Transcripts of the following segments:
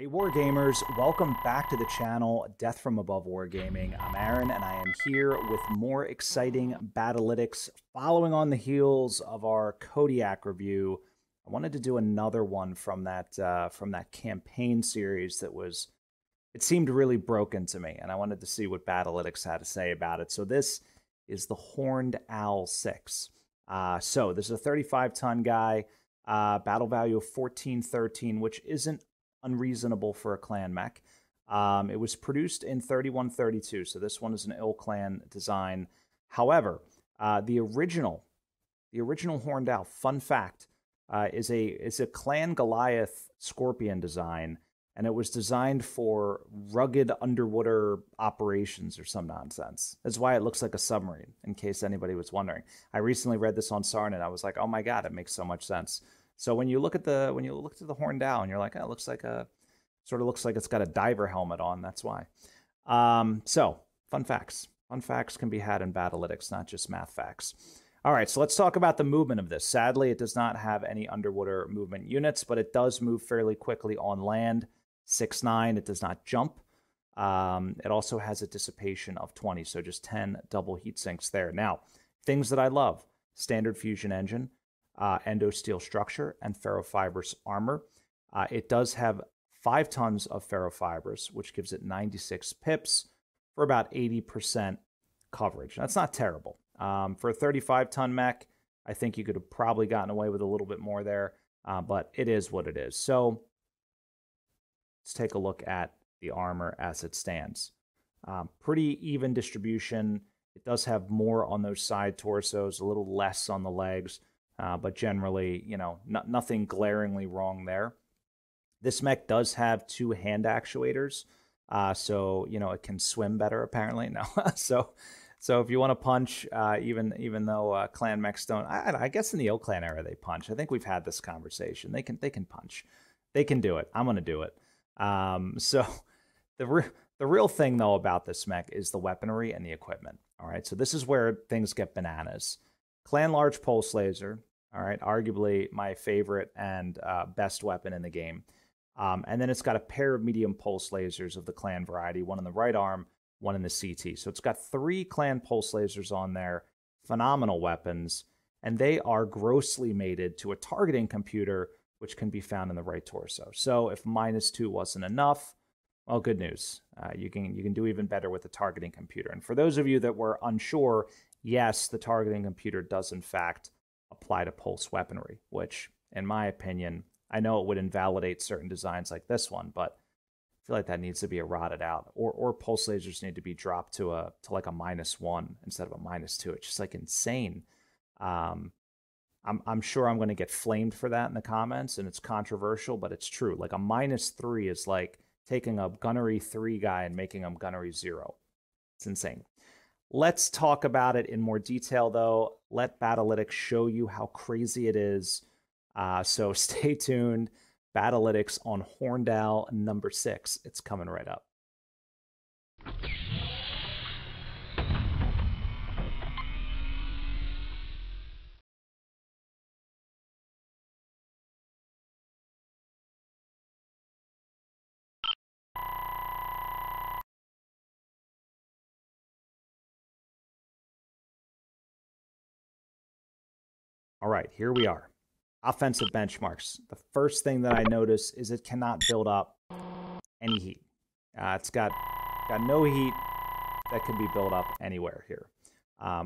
Hey Wargamers, welcome back to the channel, Death from Above Wargaming. I'm Aaron and I am here with more exciting Battlytics. Following on the heels of our Kodiak review, I wanted to do another one from that campaign series it seemed really broken to me, and I wanted to see what Battlytics had to say about it. So this is the Horned Owl 6. So this is a 35-ton guy, battle value of 1413, which isn't unreasonable for a clan mech. It was produced in 3132, so this one is an ill clan design. However, the original Horned Owl, fun fact, is a Clan Goliath Scorpion design, and it was designed for rugged underwater operations or some nonsense. That's why it looks like a submarine, in case anybody was wondering. I recently read this on Sarn, and I was like, oh my god, it makes so much sense. So when you look at the Horned Owl, and you're like, oh, it looks like it's got a diver helmet on. That's why. So fun facts. Fun facts can be had in Battlytics, not just math facts. All right, so let's talk about the movement of this. Sadly, it does not have any underwater movement units, but it does move fairly quickly on land. 6'9", it does not jump. It also has a dissipation of 20, so just 10 double heat sinks there. Now, things that I love: standard fusion engine, endosteel structure, and ferrofibrous armor. It does have 5 tons of ferrofibers, which gives it 96 pips for about 80% coverage. That's not terrible. For a 35-ton mech, I think you could have probably gotten away with a little bit more there, but it is what it is. So let's take a look at the armor as it stands. Pretty even distribution. It does have more on those side torsos, a little less on the legs, but generally, nothing glaringly wrong there. This mech does have 2 hand actuators, so it can swim better. Apparently, no. So if you want to punch, even though clan mechs don't, I guess in the O clan era they punch. I think we've had this conversation. They can punch. They can do it. I'm gonna do it. So the real thing though about this mech is the weaponry and the equipment. All right, so this is where things get bananas. Clan Large Pulse Laser. All right, arguably my favorite and best weapon in the game. And then it's got a pair of medium pulse lasers of the clan variety, one in the right arm, one in the CT. So it's got 3 clan pulse lasers on there, phenomenal weapons, and they are grossly mated to a targeting computer, which can be found in the right torso. So if -2 wasn't enough, well, good news. You can do even better with the targeting computer. And for those of you that were unsure, yes, the targeting computer does in fact apply to pulse weaponry, which, in my opinion, I know it would invalidate certain designs like this one, but I feel like that needs to be eroded out. Or pulse lasers need to be dropped to like a -1 instead of a -2. It's just like insane. I'm sure I'm going to get flamed for that in the comments, and it's controversial, but it's true. Like a -3 is like taking a gunnery 3 guy and making him gunnery 0. It's insane. Let's talk about it in more detail, though. Let Battlytics show you how crazy it is. So stay tuned. Battlytics on Horned Owl number 6. It's coming right up. All right, here we are. Offensive benchmarks. The first thing that I notice is it cannot build up any heat. It's got no heat that can be built up anywhere here,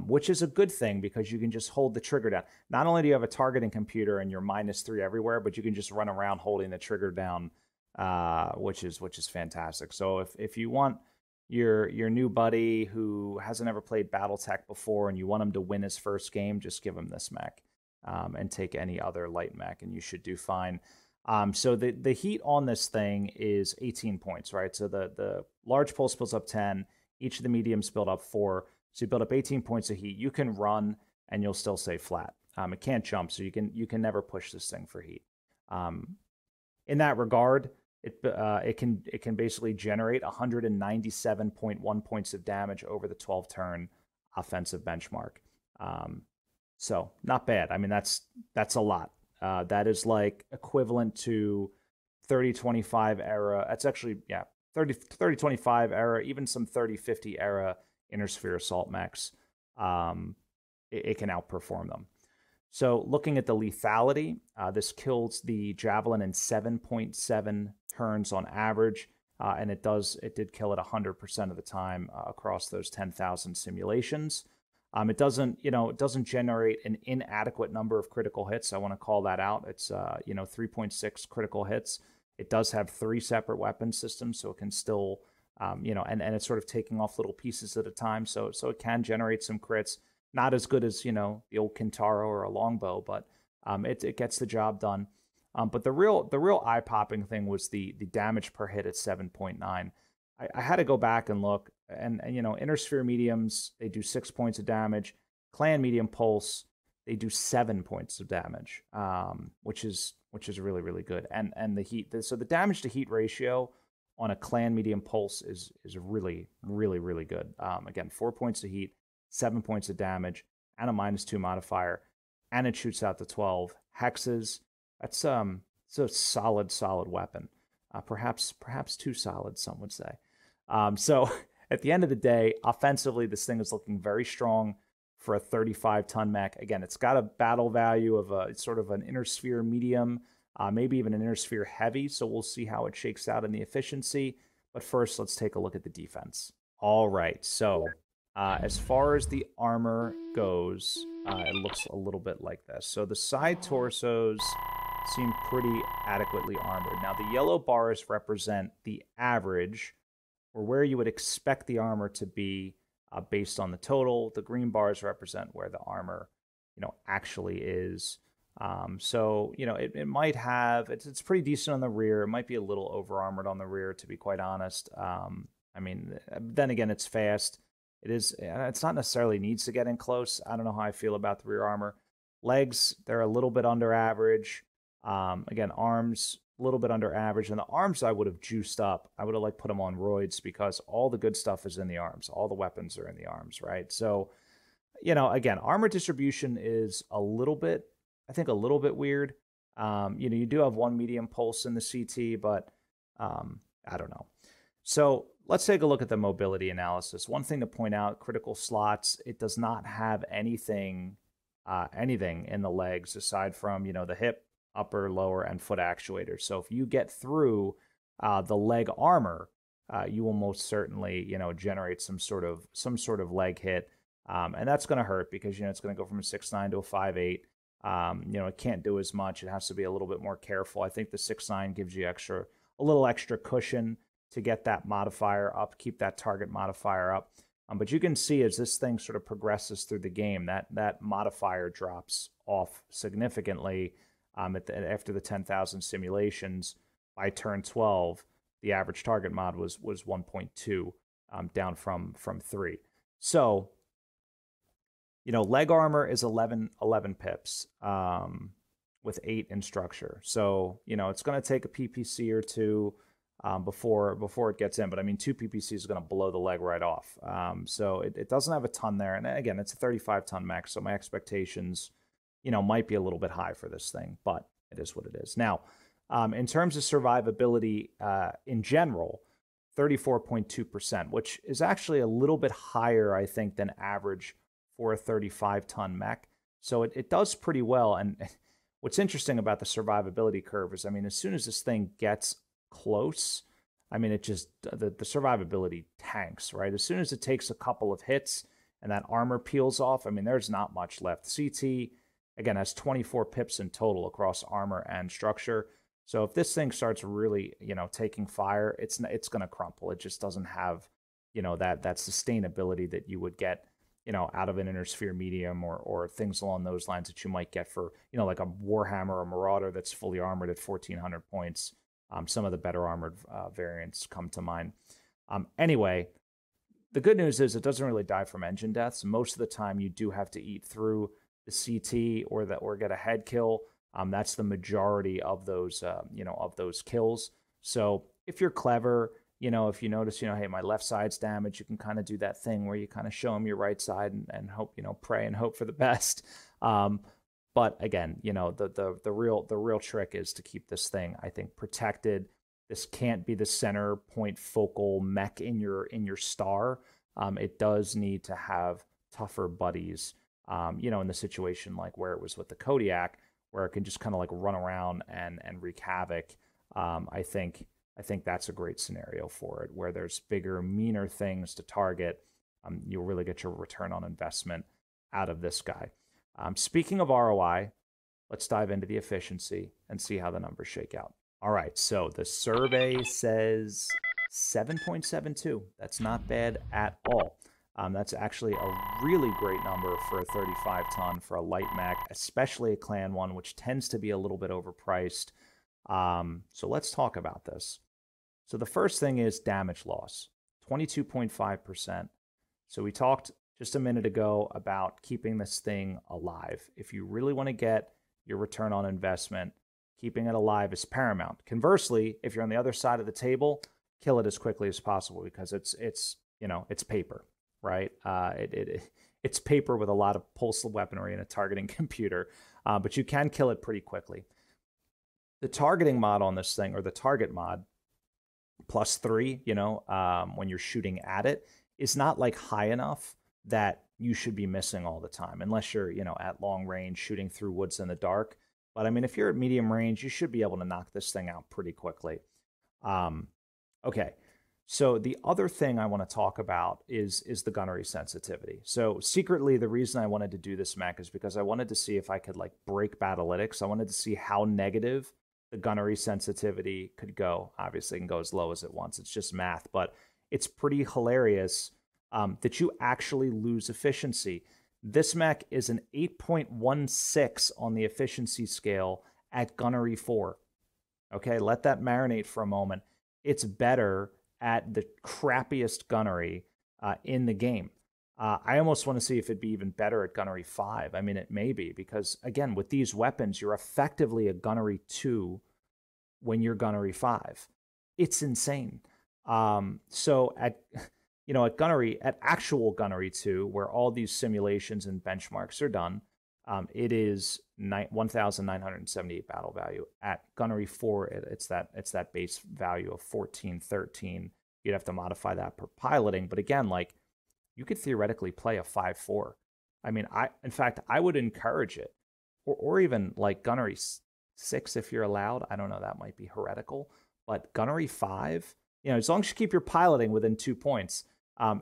which is a good thing because you can just hold the trigger down. Not only do you have a targeting computer and you're -3 everywhere, but you can just run around holding the trigger down, which is fantastic. So if you want your new buddy who hasn't ever played BattleTech before and you want him to win his first game, just give him this mech. And take any other light mech, and you should do fine. So the heat on this thing is 18 points, right? So the large pulse builds up 10, each of the mediums build up 4, so you build up 18 points of heat. You can run, and you'll still stay flat. It can't jump, so you can never push this thing for heat. In that regard, it can basically generate 197.1 points of damage over the 12-turn offensive benchmark. So not bad. I mean, that's a lot. That is like equivalent to 3025 era. That's actually, yeah, 3025 era, even some 3050 era Inner Sphere assault mechs. It can outperform them. So looking at the lethality, this kills the Javelin in 7.7 turns on average, and it did kill it 100% of the time across those 10,000 simulations. It doesn't generate an inadequate number of critical hits. I want to call that out. It's 3.6 critical hits. It does have 3 separate weapon systems, so it can still and it's sort of taking off little pieces at a time, so it can generate some crits. Not as good as, the old Kintaro or a longbow, but it gets the job done. But the real eye-popping thing was the damage per hit at 7.9. I had to go back and look, and Inner Sphere mediums, they do 6 points of damage. Clan medium pulse, they do 7 points of damage, which is really, really good. And the heat, so the damage to heat ratio on a Clan medium pulse is really, really, really good. Again, 4 points of heat, 7 points of damage, and a -2 modifier, and it shoots out to 12 hexes. That's it's a solid weapon. Perhaps too solid, some would say. So at the end of the day, offensively, this thing is looking very strong for a 35-ton mech. Again, it's got a battle value of a sort of an Inner Sphere medium, maybe even an Inner Sphere heavy. So we'll see how it shakes out in the efficiency. But first, let's take a look at the defense. All right, so as far as the armor goes, it looks a little bit like this. So the side torsos seem pretty adequately armored. Now, the yellow bars represent the average, or where you would expect the armor to be based on the total. The green bars represent where the armor, actually is. So, it might have, it's pretty decent on the rear. It might be a little over-armored on the rear, to be quite honest. Then again, it's fast. It's not necessarily needs to get in close. I don't know how I feel about the rear armor. Legs, they're a little bit under average. Again, arms, a little bit under average. And the arms I would have juiced up. I would have put them on roids, because all the good stuff is in the arms. All the weapons are in the arms, right? So, again, armor distribution is a little bit weird. You do have 1 medium pulse in the CT, but I don't know. So let's take a look at the mobility analysis. One thing to point out, critical slots, it does not have anything in the legs aside from, the hip, upper, lower, and foot actuators. So if you get through the leg armor, you will most certainly, generate some sort of leg hit. And that's going to hurt, because, it's going to go from a 6.9 to a 5.8. It can't do as much. It has to be a little bit more careful. I think the 6.9 gives you a little extra cushion to get that modifier up, keep that target modifier up. But you can see as this thing sort of progresses through the game, that modifier drops off significantly. After the 10,000 simulations, by turn 12, the average target mod was 1.2, down from 3. So, leg armor is 11 pips with 8 in structure. So, it's going to take a PPC or 2 before it gets in. But 2 PPCs is going to blow the leg right off. So it doesn't have a ton there. And again, it's a 35-ton mech, so my expectations, might be a little bit high for this thing, but it is what it is. Now, in terms of survivability in general, 34.2%, which is actually a little bit higher, I think, than average for a 35-ton mech. So it does pretty well. And what's interesting about the survivability curve is, as soon as this thing gets close, it just, the survivability tanks, right? As soon as it takes a couple of hits and that armor peels off, there's not much left. CT, again, has 24 pips in total across armor and structure. So if this thing starts really, taking fire, it's going to crumple. It just doesn't have, that sustainability that you would get, out of an Inner Sphere medium or things along those lines that you might get for, like a Warhammer or Marauder that's fully armored at 1,400 points. Some of the better armored variants come to mind. Anyway, the good news is it doesn't really die from engine deaths. Most of the time, you do have to eat through the CT or get a head kill. That's the majority of those kills. So if you're clever, if you notice, hey, my left side's damaged, you can kind of do that thing where you kind of show them your right side and hope, pray and hope for the best. But again, the real trick is to keep this thing, I think, protected. This can't be the center point focal mech in your star. It does need to have tougher buddies. In the situation like where it was with the Kodiak, where it can just kind of like run around and wreak havoc. I think that's a great scenario for it, where there's bigger, meaner things to target. You'll really get your return on investment out of this guy. Speaking of ROI, let's dive into the efficiency and see how the numbers shake out. All right, so the survey says 7.72. That's not bad at all. That's actually a really great number for a 35 ton for a light mech, especially a clan one, which tends to be a little bit overpriced. So let's talk about this. So the first thing is damage loss, 22.5%. So we talked just a minute ago about keeping this thing alive. If you really want to get your return on investment, keeping it alive is paramount. Conversely, if you're on the other side of the table, kill it as quickly as possible, because it's paper, right? It's paper with a lot of pulse weaponry and a targeting computer, but you can kill it pretty quickly. The targeting mod on this thing, or the target mod, +3, when you're shooting at it, is not like high enough that you should be missing all the time, unless you're, at long range shooting through woods in the dark. But I mean, if you're at medium range, you should be able to knock this thing out pretty quickly. Okay. So the other thing I want to talk about is the gunnery sensitivity. So secretly, the reason I wanted to do this mech is because I wanted to see if I could like break Batalytics. I wanted to see how negative the gunnery sensitivity could go. Obviously, it can go as low as it wants. It's just math, but it's pretty hilarious that you actually lose efficiency. This mech is an 8.16 on the efficiency scale at gunnery 4. Okay, let that marinate for a moment. It's better at the crappiest gunnery in the game. I almost want to see if it'd be even better at gunnery 5. I mean, it may be, because again, with these weapons, you're effectively a gunnery 2 when you're gunnery 5. It's insane. So at actual gunnery 2, where all these simulations and benchmarks are done, it is 1,978 battle value. At gunnery 4, it's that base value of 1413. You'd have to modify that per piloting, but again, like, you could theoretically play a 5-4. I mean, in fact, I would encourage it, or even like gunnery 6 if you're allowed. I don't know, that might be heretical, but gunnery 5, as long as you keep your piloting within 2 points.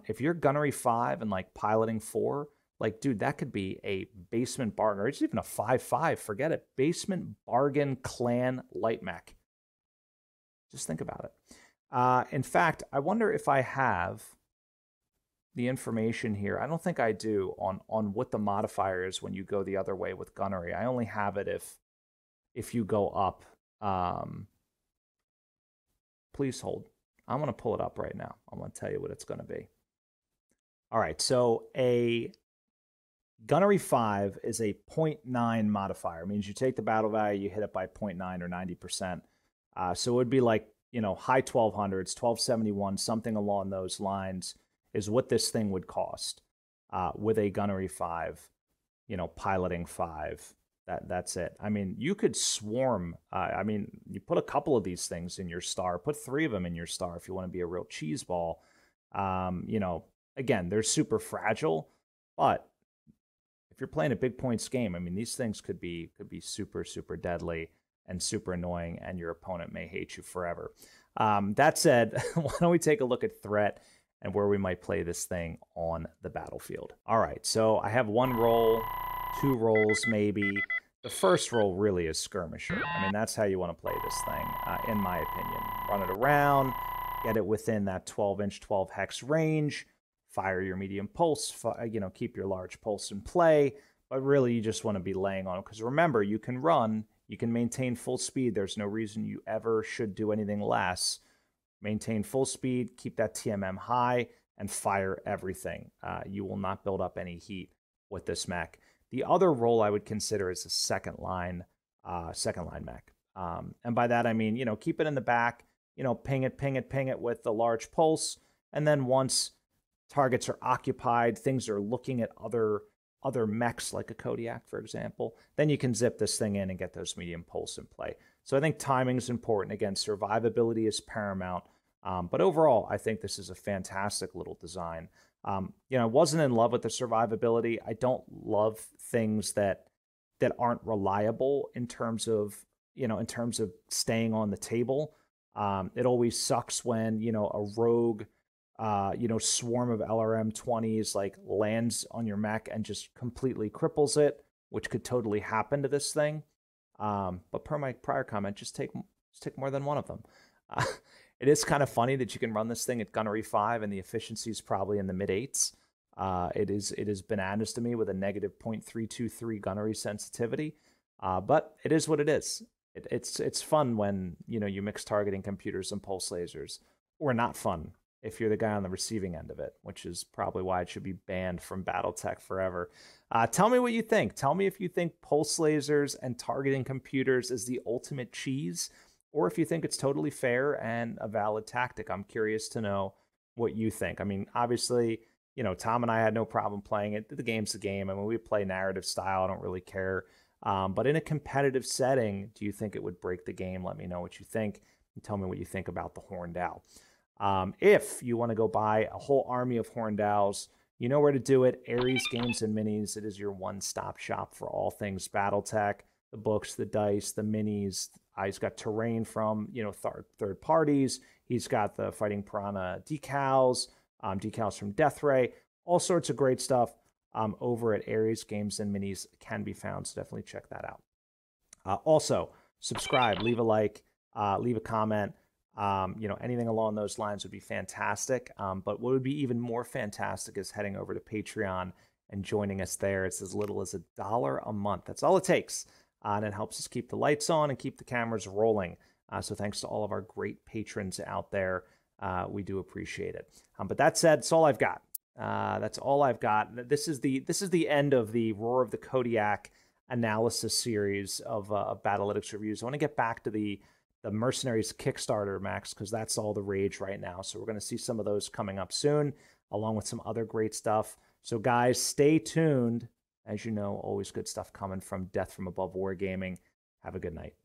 If you're gunnery 5 and like piloting 4, like, dude, that could be a basement bargain, or it's even a 5-5. Forget it. Basement bargain clan light mech. Just think about it. In fact, I wonder if I have the information here. I don't think I do on what the modifier is when you go the other way with gunnery. I only have it if you go up. Please hold. I'm going to pull it up right now. I'm going to tell you what it's going to be. All right, so a gunnery 5 is a 0.9 modifier. It means you take the battle value, you hit it by 0.9 or 90%. So it would be like, high 1200s, 1271, something along those lines is what this thing would cost with a gunnery 5, piloting 5. That's it. I mean, you could swarm. You put a couple of these things in your star, put 3 of them in your star if you want to be a real cheese ball. Again, they're super fragile, but if you're playing a big points game, I mean, these things could be super, super deadly and super annoying, and your opponent may hate you forever. That said, why don't we take a look at threat and where we might play this thing on the battlefield. All right, so I have 1 roll, 2 rolls maybe. The first roll really is skirmisher. I mean, that's how you want to play this thing, in my opinion. Run it around, get it within that 12-inch, 12-hex range, fire your medium pulse, keep your large pulse in play, but really you just want to be laying on it. Because remember, you can run, you can maintain full speed. There's no reason you ever should do anything less. Maintain full speed, keep that TMM high, and fire everything. You will not build up any heat with this mech. The other role I would consider is a second line mech. And by that I mean, keep it in the back, ping it with the large pulse, and then once targets are occupied, things are looking at other other mechs like a Kodiak, for example, then you can zip this thing in and get those medium pulse in play. So I think timing is important. Again, survivability is paramount. But overall, I think this is a fantastic little design. I wasn't in love with the survivability. I don't love things that aren't reliable in terms of staying on the table. It always sucks when a rogue swarm of LRM 20s like lands on your mech and just completely cripples it, which could totally happen to this thing. But per my prior comment, just take more than one of them. It is kind of funny that you can run this thing at gunnery 5 and the efficiency is probably in the mid 8s. It is bananas to me with a negative 0.323 gunnery sensitivity. But it is what it is. It's fun when you mix targeting computers and pulse lasers, or not fun if you're the guy on the receiving end of it, which is probably why it should be banned from BattleTech forever. Tell me what you think. Tell me if you think pulse lasers and targeting computers is the ultimate cheese, or if you think it's totally fair and a valid tactic. I'm curious to know what you think. I mean, obviously, Tom and I had no problem playing it. The game's the game. I mean, we play narrative style. I don't really care. But in a competitive setting, do you think it would break the game? Let me know what you think and tell me what you think about the Horned Owl. If you want to go buy a whole army of Horned Owls, you know where to do it. Ares Games and Minis. It is your one-stop shop for all things BattleTech, the books, the dice, the minis. He's got terrain from third parties. He's got the Fighting Piranha decals, decals from Deathray, all sorts of great stuff over at Ares Games and Minis can be found. So definitely check that out. Also, subscribe, leave a like, leave a comment. Anything along those lines would be fantastic. But what would be even more fantastic is heading over to Patreon and joining us there. It's as little as $1 a month. That's all it takes. And it helps us keep the lights on and keep the cameras rolling. So thanks to all of our great patrons out there. We do appreciate it. But that said, that's all I've got. That's all I've got. This is the end of the Roar of the Kodiak analysis series of Battlelytics reviews. I want to get back to the Mercenaries Kickstarter, Max, because that's all the rage right now. So we're going to see some of those coming up soon, along with some other great stuff. So guys, stay tuned. As you know, always good stuff coming from Death from Above Wargaming. Have a good night.